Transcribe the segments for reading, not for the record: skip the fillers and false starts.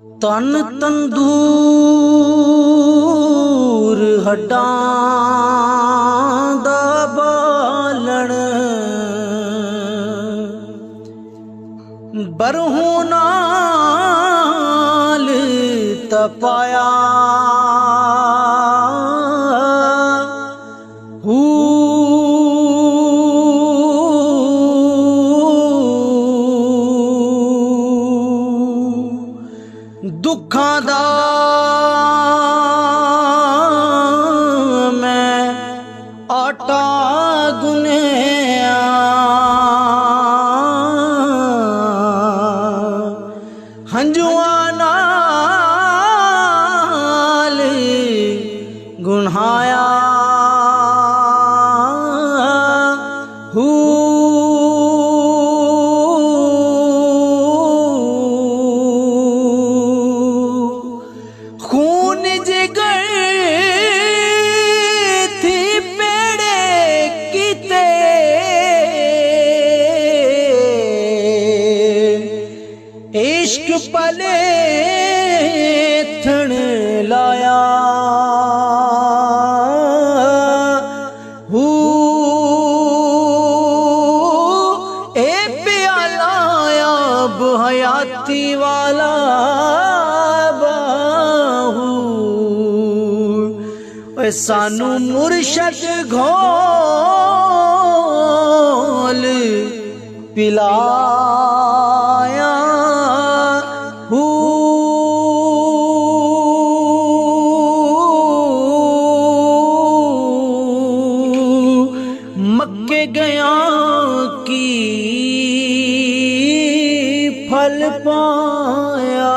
तन तंदूर हड्डां दा बालण बरहूं नाल तपाया दुखां दा मैं आटा गुनेया हंजुआं नाल गुन्हाया खून जिगर थी पेड़े किते इश्क पले थण लाया ए प्याला अब हयाती वाला सानू मुर्शद घोल पिलाया मक्के गया की फल पाया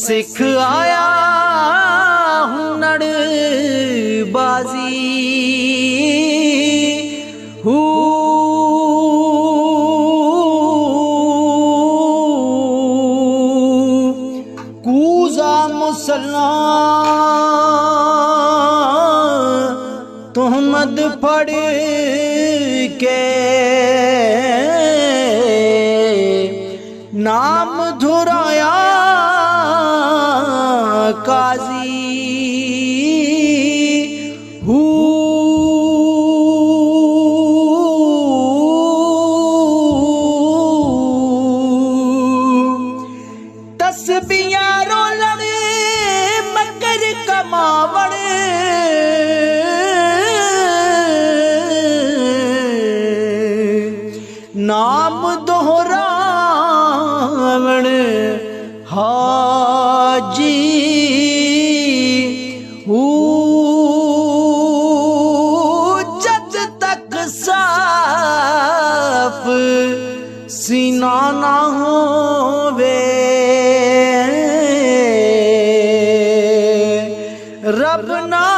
सिख आया बाजी कूजा मुसल्ला तुहमद फड़ के नाम धुराया काजी तस्बियां रोलण मकर कमावण नाम दोहरावण हाजी जद तक साफ सीना ना होवे रब ना